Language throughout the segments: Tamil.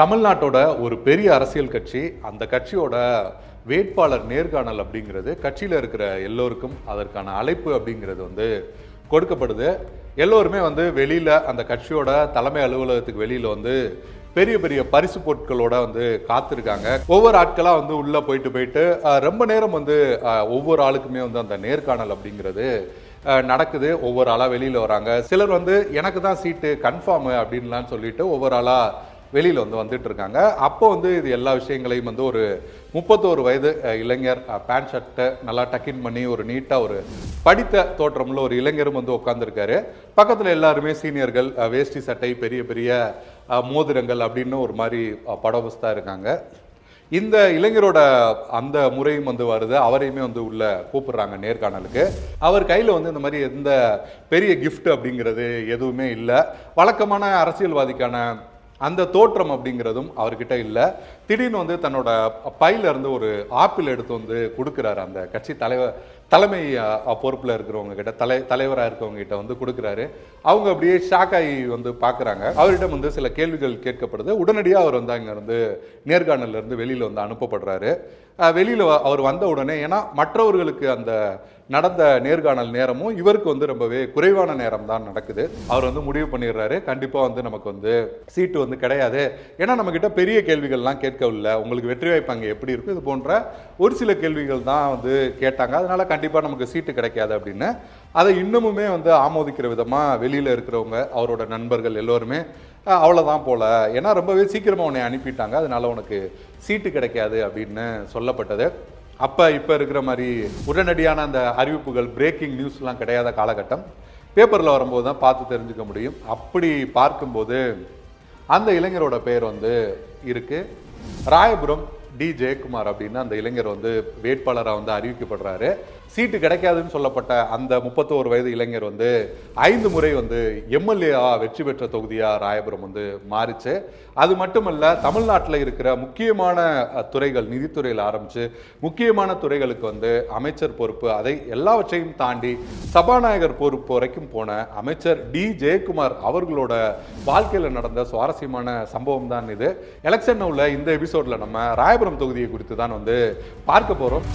தமிழ்நாட்டோட ஒரு பெரிய அரசியல் கட்சி, அந்த கட்சியோட வேட்பாளர் நேர்காணல் அப்படிங்கிறது கட்சியில் இருக்கிற எல்லோருக்கும் அதற்கான அழைப்பு அப்படிங்கிறது கொடுக்கப்படுது. எல்லோருமே வெளியில் அந்த கட்சியோட தலைமை அலுவலகத்துக்கு வெளியில் பெரிய பெரிய பரிசு பொருட்களோட காத்திருக்காங்க. ஒவ்வொரு ஆட்களாக உள்ளே போயிட்டு ரொம்ப நேரம் ஒவ்வொரு ஆளுக்குமே அந்த நேர்காணல் அப்படிங்கிறது நடக்குது. ஒவ்வொரு ஆளாக வெளியில் வராங்க. சிலர் எனக்கு தான் சீட்டு கன்ஃபார்மு அப்படின்லாம் சொல்லிட்டு ஒவ்வொரு ஆளாக வெளியில் வந்துட்டு இருக்காங்க. அப்போ இது எல்லா விஷயங்களையும் ஒரு 31 வயது இளைஞர் பேண்ட் ஷர்ட்டை நல்லா டக்கின் பண்ணி ஒரு நீட்டாக ஒரு படித்த தோற்றமுள்ள ஒரு இளைஞரும் உட்காந்துருக்காரு. பக்கத்தில் எல்லாருமே சீனியர்கள், வேஷ்டி சட்டை, பெரிய பெரிய மோதிரங்கள் அப்படின்னு ஒரு மாதிரி படோபஸ்தாக இருக்காங்க. இந்த இளைஞரோட அந்த முறையும் வருது. அவரையுமே உள்ள கூப்பிடுறாங்க நேர்காணலுக்கு. அவர் கையில் இந்த மாதிரி எந்த பெரிய கிஃப்ட் அப்படிங்கிறது எதுவுமே இல்லை. வழக்கமான அரசியல்வாதிக்கான அந்த தோற்றம் அப்படிங்கிறதும் அவர்கிட்ட இல்லை. திடீர்னு தன்னோட பையில இருந்து ஒரு ஆப்பிள் எடுத்து கொடுக்குறாரு. அந்த கட்சி தலைமை பொறுப்பில் இருக்கிறவங்க கிட்ட, தலைவராக இருக்கவங்க கிட்ட கொடுக்குறாரு. அவங்க அப்படியே ஷாக் ஆகி பார்க்குறாங்க. அவரிடம் சில கேள்விகள் கேட்கப்படுது. உடனடியாக அவர் அங்கேருந்து நேர்காணல்ல இருந்து வெளியில் அனுப்பப்படுறாரு. வெளியில் அவர் வந்த உடனே, ஏன்னா மற்றவர்களுக்கு அந்த நடந்த நேர்காணல் நேரமும் இவருக்கு ரொம்பவே குறைவான நேரம் தான் நடக்குது. அவர் முடிவு பண்ணிடுறாரு, கண்டிப்பாக நமக்கு சீட்டு கிடையாது. ஏன்னா நம்மக்கிட்ட பெரிய கேள்விகள்லாம் கேட்கவில்லை, உங்களுக்கு வெற்றி வாய்ப்பு அங்கே எப்படி இருக்கும், இது போன்ற ஒரு சில கேள்விகள் தான் கேட்டாங்க. அதனால கண்டிப்பாக நமக்கு சீட்டு கிடைக்காது அப்படின்னு அதை இன்னமுமே ஆமோதிக்கிற விதமாக வெளியில் இருக்கிறவங்க, அவரோட நண்பர்கள் எல்லோருமே அவ்வளோதான் போல, ஏன்னா ரொம்பவே சீக்கிரமாக உன்னை அனுப்பிட்டாங்க, அதனால உனக்கு சீட்டு கிடைக்காது அப்படின்னு சொல்லப்பட்டது. இப்போ இருக்கிற மாதிரி உடனடியான அந்த அறிவிப்புகள், பிரேக்கிங் நியூஸ்லாம் கிடையாத காலகட்டம். பேப்பரில் வரும்போது தான் பார்த்து தெரிஞ்சுக்க முடியும். அப்படி பார்க்கும்போது அந்த இளைஞரோட பேர் இருக்கு. ராயபுரம் டி ஜெயக்குமார் அப்படின்னு அந்த இளைஞர் வேட்பாளராக அறிவிக்கப்படுறாரு. சீட்டு கிடைக்காதுன்னு சொல்லப்பட்ட அந்த 31 வயது இளைஞர் 5 முறை எம்எல்ஏ வெற்றி பெற்ற தொகுதியாக ராயபுரம் மாறிச்சு. அது மட்டுமல்ல, தமிழ்நாட்டில் இருக்கிற முக்கியமான துறைகள், நிதித்துறையில் ஆரம்பித்து முக்கியமான துறைகளுக்கு அமைச்சர் பொறுப்பு, அதை எல்லாவற்றையும் தாண்டி சபாநாயகர் பொறுப்பு வரைக்கும் போன அமைச்சர் டி ஜெயக்குமார் அவர்களோட வாழ்க்கையில் நடந்த சுவாரஸ்யமான சம்பவம் தான் இது. எலெக்ஷன் உள்ள இந்த எபிசோடில் நம்ம ராயபுரம் தொகுதியை குறித்து தான் பார்க்க போகிறோம்.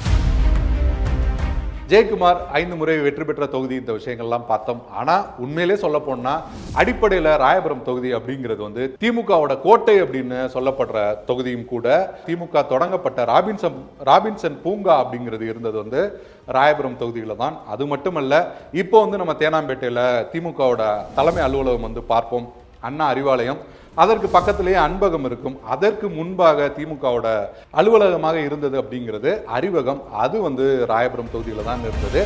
ஜெயக்குமார் 5 முறை வெற்றி பெற்ற தொகுதி, இந்த விஷயங்கள்லாம் பார்த்தோம். ஆனால் உண்மையிலே சொல்ல போனால் அடிப்படையில் ராயபுரம் தொகுதி அப்படிங்கிறது திமுகவோட கோட்டை அப்படின்னு சொல்லப்படுற தொகுதியும் கூட. திமுக தொடங்கப்பட்ட ராபின்சன் பூங்கா அப்படிங்கிறது இருந்தது ராயபுரம் தொகுதியில் தான். அது மட்டுமல்ல, இப்போ நம்ம தேனாம்பேட்டையில் திமுகவோட தலைமை அலுவலகம் பார்ப்போம், அண்ணா அறிவாலயம். அதற்கு பக்கத்திலேயே அன்பகம் இருக்கும். அதற்கு முன்பாக திமுகவோட அலுவலகமாக இருந்தது அப்படிங்கிறது அறிவகம். அது ராயபுரம் தொகுதியில் தான் இருந்தது.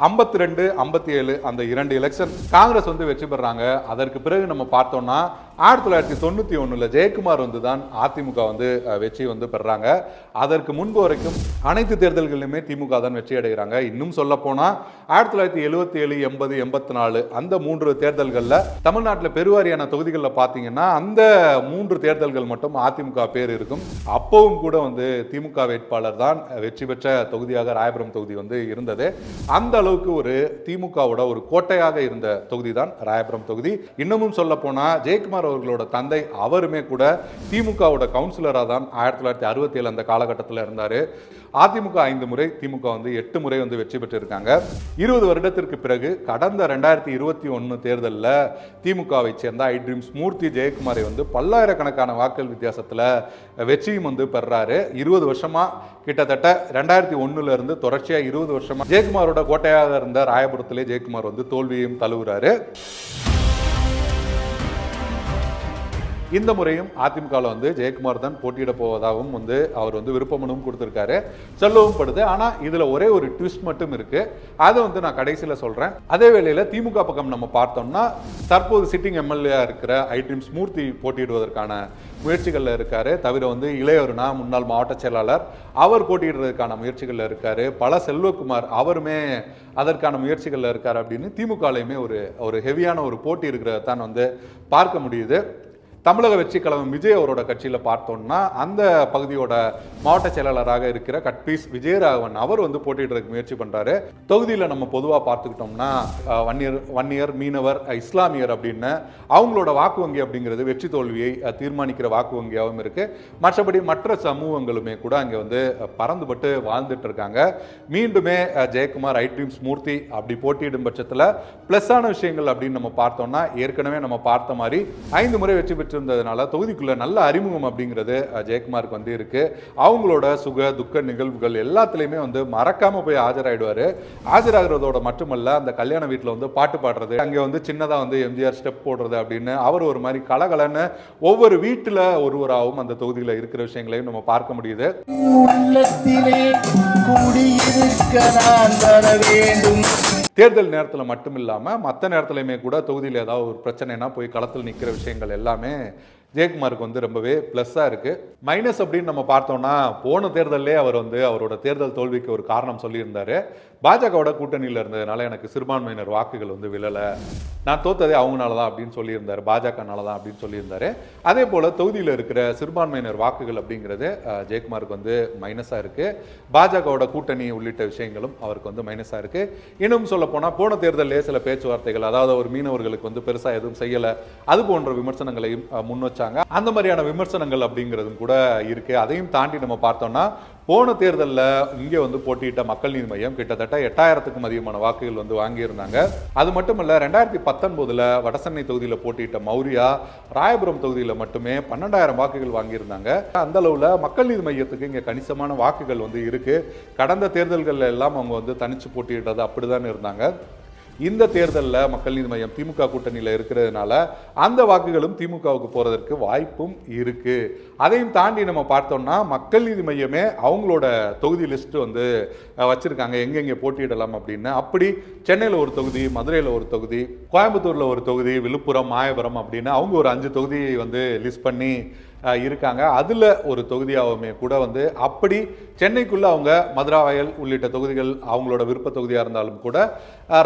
52, 57 அந்த 2 எலெக்ஷன் காங்கிரஸ் வெற்றி பெறாங்க. அதற்கு பிறகு நம்ம பார்த்தோம்னா 1991 ஜெயக்குமார் தான் அதிமுக வெற்றி பெறாங்க. அதற்கு முன்பு வரைக்கும் அனைத்து தேர்தல்களிலுமே திமுக தான் வெற்றி அடைகிறாங்க. இன்னும் சொல்ல போனா 1977, 80, 84 அந்த 3 தேர்தல்களில் தமிழ்நாட்டில் பெருவாரியான தொகுதிகளில் பார்த்தீங்கன்னா அந்த 3 தேர்தல்கள் மட்டும் அதிமுக பேர் இருக்கும். அப்பவும் கூட திமுக வேட்பாளர் தான் வெற்றி பெற்ற தொகுதியாக ராயபுரம் தொகுதி இருந்தது. அந்த அளவுக்கு ஒரு திமுகவோட ஒரு கோட்டையாக இருந்த தொகுதி தான் ராயபுரம் தொகுதி. இன்னமும் சொல்ல போனா ஜெயக்குமார் அவர்களோட தந்தை அவருமே கூட திமுகவோட கவுன்சிலராக தான் 1967 அந்த காலகட்டத்தில் இருந்தாரு. அதிமுக 5 முறை, திமுக 8 முறை வெற்றி பெற்றிருக்காங்க. 20 வருடத்திற்கு பிறகு கடந்த 2021 தேர்தலில் திமுகவை சேர்ந்த ஐ ட்ரீம்ஸ் மூர்த்தி ஜெயக்குமாரை பல்லாயிரக்கணக்கான வாக்குகள் வித்தியாசத்தில் வெற்றியும் பெறாரு. 20 வருஷமா, கிட்டத்தட்ட 2001 இருந்து தொடர்ச்சியா 20 வருஷமா ஜெயக்குமாரோட கோட்டையாக இருந்த ராயபுரத்திலே ஜெயக்குமார் தோல்வியையும் தழுவுறாரு. இந்த முறையும் அதிமுகவில் ஜெயக்குமார் தான் போட்டியிட போவதாகவும் அவர் விருப்பமனும் கொடுத்திருக்காரு, சொல்லவும் படுது. ஆனா இதுல ஒரே ஒரு ட்விஸ்ட் மட்டும் இருக்கு. அதை நான் கடைசியில் சொல்றேன். அதே வேளையில திமுக பக்கம் நம்ம பார்த்தோம்னா தற்போது சிட்டிங் எம்எல்ஏ இருக்கிற ஐ ட்ரீம்ஸ் மூர்த்தி போட்டியிடுவதற்கான முயற்சிகள்ல இருக்காரு. தவிர இளையவருனா முன்னாள் மாவட்ட செயலாளர், அவர் போட்டியிடுறதுக்கான முயற்சிகள்ல இருக்காரு. பல செல்வகுமார் அவருமே அதற்கான முயற்சிகள்ல இருக்காரு. அப்படின்னு திமுகலையுமே ஒரு ஹெவியான ஒரு போட்டி இருக்கிறத தான் பார்க்க முடியுது. தமிழக வெற்றி கழகம் விஜய் அவரோட கட்சியில் பார்த்தோம்னா அந்த பகுதியோட மாவட்ட செயலாளராக இருக்கிற கட்பீஸ் விஜயராகவன் அவர் வந்து போட்டியிடறதுக்கு முயற்சி பண்றாரு. தொகுதியில் நம்ம பொதுவாக பார்த்துக்கிட்டோம்னா வன்னியர், மீனவர், இஸ்லாமியர் அப்படின்னு அவங்களோட வாக்கு வங்கி அப்படிங்கிறது வெற்றி தோல்வியை தீர்மானிக்கிற வாக்கு வங்கியாகவும் இருக்கு. மற்றபடி மற்ற சமூகங்களுமே கூட அங்கே வந்து பறந்துபட்டு வாழ்ந்துட்டு இருக்காங்க. மீண்டுமே ஜெயக்குமார், ஐ ட்ரீம்ஸ் மூர்த்தி அப்படி போட்டியிடும் பட்சத்தில் பிளஸ்ஸான விஷயங்கள் அப்படின்னு நம்ம பார்த்தோம்னா ஏற்கனவே நம்ம பார்த்த மாதிரி 5 முறை வெற்றி பெற்றிருந்ததுனால தொகுதிக்குள்ள நல்ல அறிமுகம் அப்படிங்கிறது ஜெயக்குமாருக்கு வந்து இருக்கு. அவங்களோட சுக துக்க நிகழ்வுகள் எல்லாத்துலேயுமே வந்து மறக்காம போய் ஆஜராயிடுவாரு. ஆஜராகிறதோட மட்டுமல்ல, அந்த கல்யாண வீட்டில் வந்து பாட்டு பாடுறது, அங்கே வந்து சின்னதாக வந்து எம்ஜிஆர் ஸ்டெப் போடுறது அப்படின்னு அவர் ஒரு மாதிரி கலகலன்னு ஒவ்வொரு வீட்டில் ஒருவராகவும் அந்த தொகுதியில் இருக்கிற விஷயங்களையும் நம்ம பார்க்க முடியுது. தேர்தல் நேரத்தில் மட்டும் இல்லாமல் மற்ற நேரத்துலையுமே கூட தொகுதியில் ஏதாவது ஒரு பிரச்சனைனா போய் களத்தில் நிற்கிற விஷயங்கள் எல்லாமே ஜெயக்குமாருக்கு வந்து ரொம்பவே ப்ளஸ்ஸாக இருக்குது. மைனஸ் அப்படின்னு நம்ம பார்த்தோம்னா போன தேர்தலே அவர் வந்து அவரோட தேர்தல் தோல்விக்கு ஒரு காரணம் சொல்லியிருந்தார். பாஜகவோட கூட்டணியில் இருந்ததுனால எனக்கு சிறுபான்மையினர் வாக்குகள் வந்து விழலை, நான் தோத்ததே அவங்களால தான் அப்படின்னு சொல்லியிருந்தார், பாஜகனால தான் அப்படின்னு சொல்லியிருந்தார். அதே போல் தொகுதியில் இருக்கிற சிறுபான்மையினர் வாக்குகள் அப்படிங்கிறது ஜெயக்குமாருக்கு வந்து மைனஸாக இருக்குது. பாஜகவோட கூட்டணி உள்ளிட்ட விஷயங்களும் அவருக்கு வந்து மைனஸாக இருக்குது. இன்னும் சொல்ல போனால் போன தேர்தலே சில பேச்சுவார்த்தைகள், அதாவது ஒரு மீனவர்களுக்கு வந்து பெருசாக எதுவும் செய்யலை, அது போன்ற விமர்சனங்களையும் முன் வச்சாங்க. அந்த மாதிரியான விமர்சனங்கள் அப்படிங்கிறதும் கூட இருக்கு. அதையும் தாண்டி நம்ம பார்த்தோம்னா போன தேர்தலில் இங்கே வந்து போட்டியிட்ட மக்கள் நீதி மையம் கிட்டத்தட்ட 8000க்கும் அதிகமான வாக்குகள் வந்து வாங்கியிருந்தாங்க. அது மட்டும் இல்லை, 2019 வடசென்னை தொகுதியில் போட்டியிட்ட மௌரியா ராயபுரம் தொகுதியில் மட்டுமே 12,000 வாக்குகள் வாங்கியிருந்தாங்க. அந்த அளவில் மக்கள் நீதி மையத்துக்கு இங்கே கணிசமான வாக்குகள் வந்து இருக்கு. கடந்த தேர்தல்கள் எல்லாம் அவங்க வந்து தனிச்சு போட்டியிடுறது அப்படிதான் இருந்தாங்க. இந்த தேர்தலில் மக்கள் நீதி மையம் திமுக கூட்டணியில் இருக்கிறதுனால அந்த வாக்குகளும் திமுகவுக்கு போகிறதற்கு வாய்ப்பும் இருக்குது. அதையும் தாண்டி நம்ம பார்த்தோம்னா மக்கள் நீதி மையமே அவங்களோட தொகுதி லிஸ்ட்டு வந்து வச்சுருக்காங்க, எங்கெங்கே போட்டியிடலாம் அப்படின்னு. அப்படி சென்னையில் ஒரு தொகுதி, மதுரையில் ஒரு தொகுதி, கோயம்புத்தூரில் ஒரு தொகுதி, விழுப்புரம், மாயபுரம் அப்படின்னு அவங்க ஒரு 5 தொகுதியை வந்து லிஸ்ட் பண்ணி இருக்காங்க. அதில் ஒரு தொகுதியாகவுமே கூட வந்து அப்படி சென்னைக்குள்ளே அவங்க மதுராவயல் உள்ளிட்ட தொகுதிகள் அவங்களோட விருப்ப தொகுதியாக இருந்தாலும் கூட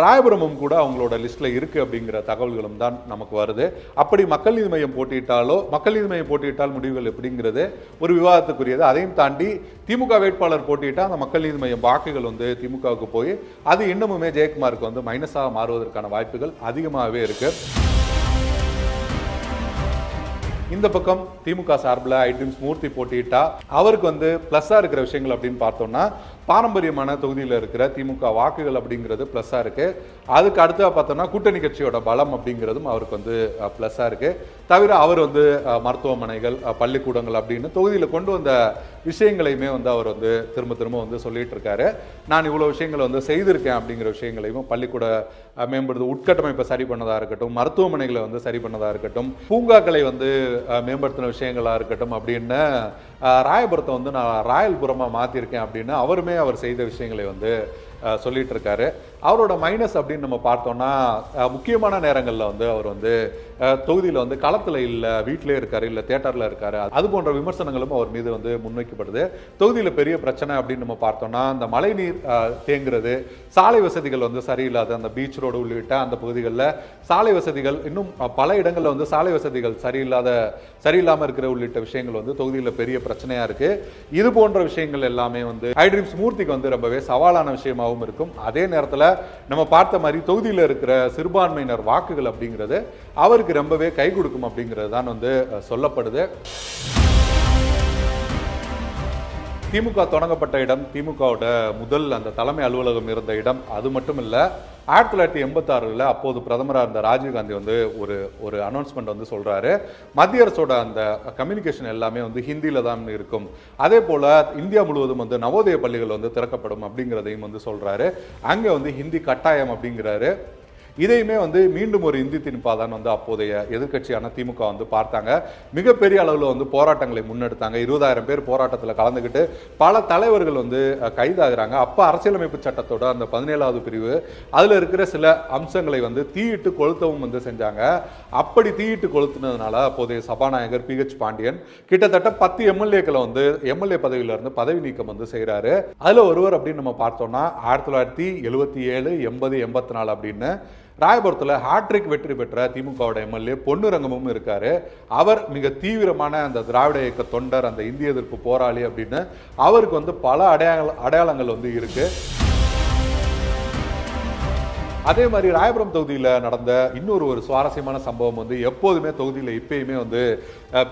ராயபுரமும் கூட அவங்களோட லிஸ்ட்டில் இருக்குது அப்படிங்கிற தகவல்களும் தான் நமக்கு வருது. அப்படி மக்கள் நீதி மையம் போட்டியிட்டாலோ, மக்கள் நீதி மையம் போட்டியிட்டால் முடிவுகள் எப்படிங்கிறது ஒரு விவாதத்துக்குரியது. அதையும் தாண்டி திமுக வேட்பாளர் போட்டியிட்டால் அந்த மக்கள் நீதி மையம் வாக்குகள் வந்து திமுகவுக்கு போய் அது இன்னமுமே ஜெயக்குமாருக்கு வந்து மைனஸாக மாறுவதற்கான வாய்ப்புகள் அதிகமாகவே இருக்குது. இந்த பக்கம் திமுக சார்பில் ஐ ட்ரீம்ஸ் மூர்த்தி போட்டியிட்டா அவருக்கு வந்து ப்ளஸ்ஸாக இருக்கிற விஷயங்கள் அப்படின்னு பார்த்தோம்னா பாரம்பரியமான தொகுதியில் இருக்கிற திமுக வாக்குகள் அப்படிங்கிறது ப்ளஸ்ஸாக இருக்குது. அதுக்கு அடுத்ததாக பார்த்தோம்னா கூட்டணி கட்சியோட பலம் அப்படிங்கிறதும் அவருக்கு வந்து ப்ளஸ்ஸாக இருக்குது. தவிர அவர் வந்து மருத்துவமனைகள், பள்ளிக்கூடங்கள் அப்படின்னு தொகுதியில் கொண்டு வந்த விஷயங்களையுமே வந்து அவர் வந்து திரும்ப திரும்ப வந்து சொல்லிட்டு இருக்காரு. நான் இவ்வளோ விஷயங்களை வந்து செய்திருக்கேன் அப்படிங்கிற விஷயங்களையும், பள்ளிக்கூட மேம்படுத்த உட்கட்டமைப்பை சரி பண்ணதாக இருக்கட்டும், மருத்துவமனைகளை வந்து சரி பண்ணதாக இருக்கட்டும், பூங்காக்களை வந்து மேம்படுத்தின விஷயங்களாக இருக்கட்டும் அப்படின்னு ராயபுரத்தை வந்து நான் ராயல்புரமாக மாற்றிருக்கேன் அப்படின்னு அவருமே அவர் செய்த விஷயங்களை வந்து சொல்லிட்டு இருக்காரு. அவரோட மைனஸ் அப்படின்னு நம்ம பார்த்தோம்னா முக்கியமான நேரங்களில் வந்து அவர் வந்து தொகுதியில் வந்து களத்தில் இல்லை, வீட்டிலே இருக்காரு, இல்லை தேட்டரில் இருக்காரு, அது போன்ற விமர்சனங்களும் அவர் மீது வந்து முன்வைக்கப்படுது. தொகுதியில் பெரிய பிரச்சனை அப்படின்னு நம்ம பார்த்தோம்னா அந்த மழைநீர் தேங்குறது, சாலை வசதிகள் வந்து சரியில்லாத அந்த பீச் ரோடு உள்ளிட்ட அந்த பகுதிகளில் சாலை வசதிகள், இன்னும் பல இடங்களில் வந்து சாலை வசதிகள் சரியில்லாமல் இருக்கிற உள்ளிட்ட விஷயங்கள் வந்து தொகுதியில் பெரிய பிரச்சனையாக இருக்குது. இது போன்ற விஷயங்கள் எல்லாமே வந்து ஐ ட்ரீம்ஸ் மூர்த்திக்கு வந்து ரொம்பவே சவாலான விஷயமாகவும் இருக்கும். அதே நேரத்தில் நம்ம பார்த்த மாதிரி தொகுதியில் இருக்கிற சிறுபான்மையினர் வாக்குகள் அப்படிங்கிறது அவருக்கு ரொம்பவே கை கொடுக்கும் அப்படிங்கிறது தான் வந்து சொல்லப்படுது. திமுக தொடங்கப்பட்ட இடம், திமுகவோட முதல் அந்த தலைமை அலுவலகம் இருந்த இடம், அது மட்டும் இல்லை 1986 அப்போது பிரதமராக இருந்த ராஜீவ்காந்தி வந்து ஒரு அனௌன்ஸ்மெண்ட் வந்து சொல்கிறாரு, மத்திய அரசோட அந்த கம்யூனிகேஷன் எல்லாமே வந்து ஹிந்தியில் தான் இருக்கும், அதே போல் இந்தியா முழுவதும் வந்து நவோதய பள்ளிகள் வந்து திறக்கப்படும் அப்படிங்கிறதையும் வந்து சொல்கிறாரு. அங்கே வந்து ஹிந்தி கட்டாயம் அப்படிங்கிறாரு. இதையுமே வந்து மீண்டும் ஒரு இந்தி திணிப்பா தான் வந்து அப்போதைய எதிர்க்கட்சியான திமுக வந்து பார்த்தாங்க. மிகப்பெரிய அளவில் வந்து போராட்டங்களை முன்னெடுத்தாங்க. 20,000 பேர் போராட்டத்தில் கலந்துக்கிட்டு பல தலைவர்கள் வந்து கைதாகிறாங்க. அப்போ அரசியலமைப்பு சட்டத்தோட அந்த 17வது பிரிவு அதில் இருக்கிற சில அம்சங்களை வந்து தீயிட்டு கொளுத்தவும் வந்து செஞ்சாங்க. அப்படி தீயிட்டு கொளுத்துனதுனால அப்போதைய சபாநாயகர் PH பாண்டியன் கிட்டத்தட்ட 10 எம்எல்ஏக்களை வந்து எம்எல்ஏ பதவியிலிருந்து பதவி நீக்கம் வந்து செய்கிறாரு. அதில் ஒருவர் அப்படின்னு நம்ம பார்த்தோம்னா 1977, 80, 84 அப்படின்னு ராயபுரத்தில் ஹாட்ரிக் வெற்றி பெற்ற திமுகவோட எம்எல்ஏ பொன்னுரங்கமும் இருக்காரு. அவர் மிக தீவிரமான அந்த திராவிட இயக்க தொண்டர், அந்த இந்திய எதிர்ப்பு போராளி அப்படின்னு அவருக்கு வந்து பல அடையாளங்கள் வந்து இருக்கு. அதே மாதிரி ராயபுரம் தொகுதியில் நடந்த இன்னொரு சுவாரஸ்யமான சம்பவம் வந்து எப்போதுமே தொகுதியில் இப்பயுமே வந்து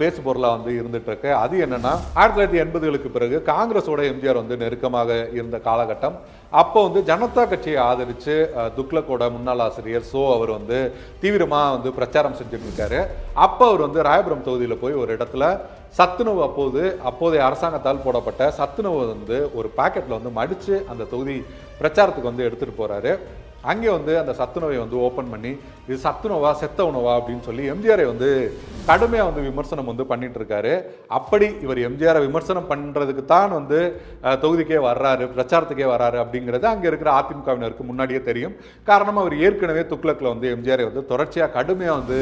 பேசு பொருளாக வந்து இருந்துட்டு இருக்கு. அது என்னன்னா 1980களுக்கு பிறகு காங்கிரஸோட எம்ஜிஆர் வந்து நெருக்கமாக இருந்த காலகட்டம். அப்போ வந்து ஜனதா கட்சியை ஆதரித்து துக்ளக்கோட முன்னாள் ஆசிரியர் சோ அவர் வந்து தீவிரமாக வந்து பிரச்சாரம் செஞ்சுட்டு இருக்காரு. அப்போ அவர் வந்து ராயபுரம் தொகுதியில் போய் ஒரு இடத்துல சத்துணவு அப்போதைய அரசாங்கத்தால் போடப்பட்ட சத்துணவு வந்து ஒரு பாக்கெட்டில் வந்து மடித்து அந்த தொகுதி பிரச்சாரத்துக்கு வந்து எடுத்துகிட்டு போகிறாரு. அங்கே வந்து அந்த சத்துணவை வந்து ஓப்பன் பண்ணி இது சத்துணவா செத்த உணவா அப்படின்னு சொல்லி எம்ஜிஆரை வந்து கடுமையாக வந்து விமர்சனம் வந்து பண்ணிட்டு இருக்காரு. அப்படி இவர் எம்ஜிஆரை விமர்சனம் பண்ணுறதுக்கு தான் வந்து தொகுதிக்கே வர்றாரு, பிரச்சாரத்துக்கே வர்றாரு அப்படிங்கிறது அங்கே இருக்கிற அதிமுகவினருக்கு முன்னாடியே தெரியும். காரணம் அவர் ஏற்கனவே துக்ளக்கில் வந்து எம்ஜிஆரை வந்து தொடர்ச்சியாக கடுமையாக வந்து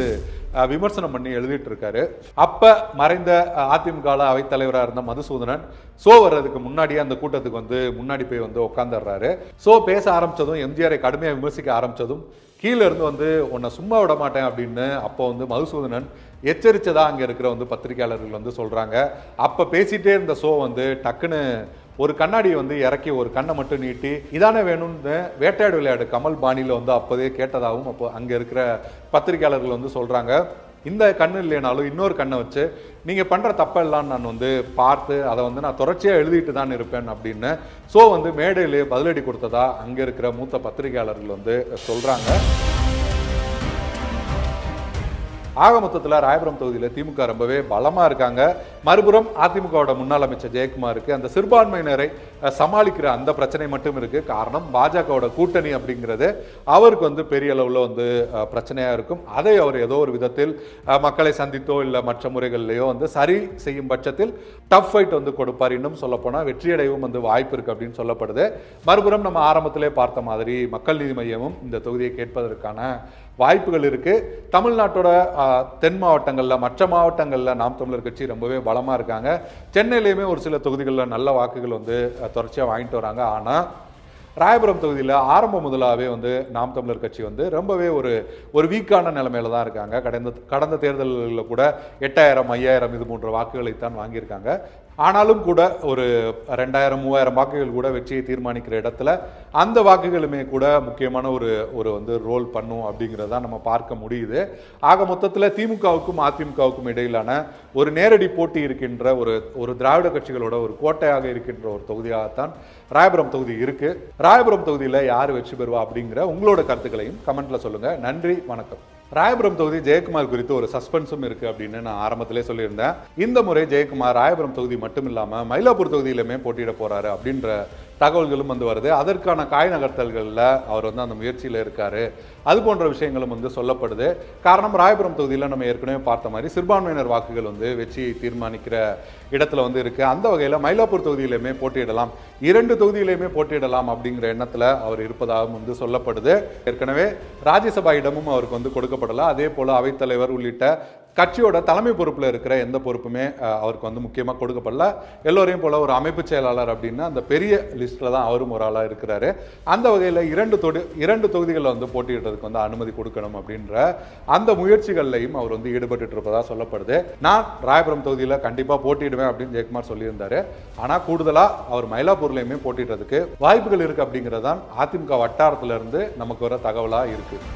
விமர்சனம் பண்ணி எழுதிட்டு இருக்காரு. அப்போ மறைந்த அதிமுக அவைத்தலைவராக இருந்த மதுசூதனன் சோ வர்றதுக்கு முன்னாடியே அந்த கூட்டத்துக்கு வந்து முன்னாடி போய் வந்து உட்காந்துடுறாரு. சோ பேச ஆரம்பித்ததும் எம்ஜிஆரை கடுமையாக விமர்சிக்க ஆரம்பித்ததும் கீழே இருந்து வந்து உன்னை சும்மா விட மாட்டேன் அப்படின்னு அப்போ வந்து மதுசூதனன் எச்சரித்ததா அங்கே இருக்கிற வந்து பத்திரிகையாளர்கள் வந்து சொல்கிறாங்க. அப்போ பேசிகிட்டே இருந்த சோ வந்து டக்குன்னு ஒரு கண்ணாடியை வந்து இறக்கி ஒரு கண்ணை மட்டும் நீட்டி இதானே வேணும்னு வேட்டையாடு விளையாடு கமல் பாணியில் வந்து அப்போதே கேட்டதாகவும் அப்போ அங்கே இருக்கிற பத்திரிகையாளர்கள் வந்து சொல்கிறாங்க. இந்த கண்ணு இல்லைனாலும் இன்னொரு கண்ணை வச்சு நீங்கள் பண்ணுற தப்பெல்லாம் நான் வந்து பார்த்து அதை வந்து நான் தொடர்ச்சியாக எழுதிட்டு தான் இருப்பேன் அப்படின்னு ஸோ வந்து மேடையிலே பதிலடி கொடுத்ததா அங்கே இருக்கிற மூத்த பத்திரிகையாளர்கள் வந்து சொல்கிறாங்க. ஆக மொத்தத்தில் ராயபுரம் தொகுதியில் திமுக ரொம்பவே பலமாக இருக்காங்க. மறுபுறம் அதிமுகவோட முன்னாள் அமைச்சர் ஜெயக்குமாருக்கு அந்த சிறுபான்மையினரை சமாளிக்கிற அந்த பிரச்சனை மட்டும் இருக்குது. காரணம் பாஜகவோட கூட்டணி அப்படிங்கிறது அவருக்கு வந்து பெரிய அளவில் வந்து பிரச்சனையாக இருக்கும். அதை அவர் ஏதோ ஒரு விதத்தில் மக்களை சந்தித்தோ இல்லை மற்ற முறைகள்லையோ வந்து சரி செய்யும் பட்சத்தில் டஃப் ஃபைட் வந்து கொடுப்பார். இன்னும் சொல்லப்போனால் வெற்றியடைவும் வந்து வாய்ப்பு இருக்குது அப்படின்னு சொல்லப்படுது. மறுபுறம் நம்ம ஆரம்பத்திலே பார்த்த மாதிரி மக்கள் நீதி மையமும் இந்த தொகுதியை கேட்பதற்கான வாய்ப்புகள் இருக்குது. தமிழ்நாட்டோட தென் மாவட்டங்களில் மற்ற மாவட்டங்களில் நாம் தமிழர் கட்சி ரொம்பவே பலமாக இருக்காங்க. சென்னையிலையுமே ஒரு சில தொகுதிகளில் நல்ல வாக்குகள் வந்து தொடர்ச்சியாக வாங்கிட்டு வராங்க. ஆனால் ராயபுரம் தொகுதியில் ஆரம்ப முதலாகவே வந்து நாம் தமிழர் கட்சி வந்து ரொம்பவே ஒரு வீக்கான நிலைமையில தான் இருக்காங்க. கடந்த தேர்தல்களில் கூட 8000 5000 இது போன்ற வாக்குகளைத்தான் வாங்கியிருக்காங்க. ஆனாலும் கூட ஒரு 2000 3000 வாக்குகள் கூட வெற்றியை தீர்மானிக்கிற இடத்துல அந்த வாக்குகளுமே கூட முக்கியமான ஒரு வந்து ரோல் பண்ணும் அப்படிங்கிறத நம்ம பார்க்க முடியுது. ஆக மொத்தத்தில் திமுகவுக்கும் அதிமுகவுக்கும் இடையிலான ஒரு நேரடி போட்டி இருக்கின்ற ஒரு திராவிட கட்சிகளோட ஒரு கோட்டையாக இருக்கின்ற ஒரு தொகுதியாகத்தான் ராயபுரம் தொகுதி இருக்கு. ராயபுரம் தொகுதியில் யார் வெற்றி பெறுவா அப்படிங்கிற உங்களோட கருத்துக்களையும் கமெண்ட்ல சொல்லுங்க. நன்றி, வணக்கம். ராயபுரம் தொகுதி ஜெயக்குமார் குறித்து ஒரு சஸ்பென்ஸும் இருக்கு அப்படின்னு நான் ஆரம்பத்திலே சொல்லியிருந்தேன். இந்த முறை ஜெயக்குமார் ராயபுரம் தொகுதி மட்டும் இல்லாமல் மயிலாப்பூர் தொகுதியிலுமே போட்டியிட போறாரு அப்படின்ற தகவல்களும் வந்து வருது. அதற்கான காய் நகர்த்தல்களில் அவர் வந்து அந்த முயற்சியில் இருக்காரு. அது போன்ற விஷயங்களும் வந்து சொல்லப்படுது. காரணம் ராயபுரம் தொகுதியில் நம்ம ஏற்கனவே பார்த்த மாதிரி சிறுபான்மையினர் வாக்குகள் வந்து வெற்றியை தீர்மானிக்கிற இடத்துல வந்து இருக்கு. அந்த வகையில் மயிலாப்பூர் தொகுதியிலுமே போட்டியிடலாம், 2 தொகுதியிலையுமே போட்டியிடலாம் அப்படிங்கிற எண்ணத்தில் அவர் இருப்பதாகவும் வந்து சொல்லப்படுது. ஏற்கனவே ராஜ்யசபா இடமும் அவருக்கு வந்து கொடுக்கப்படலாம். அதே போல அவைத்தலைவர் உள்ளிட்ட கட்சியோட தலைமை பொறுப்பில் இருக்கிற எந்த பொறுப்புமே அவருக்கு வந்து முக்கியமாக கொடுக்கப்படல. எல்லோரையும் போல ஒரு அமைப்பு செயலாளர் அப்படின்னா அந்த பெரிய லிஸ்ட்டில் தான் அவரும் ஒரு ஆளாக இருக்கிறாரு. அந்த வகையில் 2 தொகுதிகளில் வந்து போட்டியிடுறதுக்கு வந்து அனுமதி கொடுக்கணும் அப்படின்ற அந்த முயற்சிகள்லையும் அவர் வந்து ஈடுபட்டு இருப்பதாக சொல்லப்படுது. நான் ராயபுரம் தொகுதியில் கண்டிப்பாக போட்டியிடுவேன் அப்படின்னு ஜெயக்குமார் சொல்லியிருந்தாரு. ஆனால் கூடுதலாக அவர் மயிலாப்பூர்லையுமே போட்டியிடுறதுக்கு வாய்ப்புகள் இருக்குது அப்படிங்கிறது தான் அதிமுக வட்டாரத்திலிருந்து நமக்கு வர தகவலாக இருக்குது.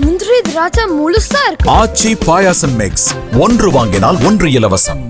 முந்திரி திராட்சை முழுசா இருக்கு. ஆச்சி பாயாசம் மிக்ஸ் 1 வாங்கினால் 1 இலவசம்.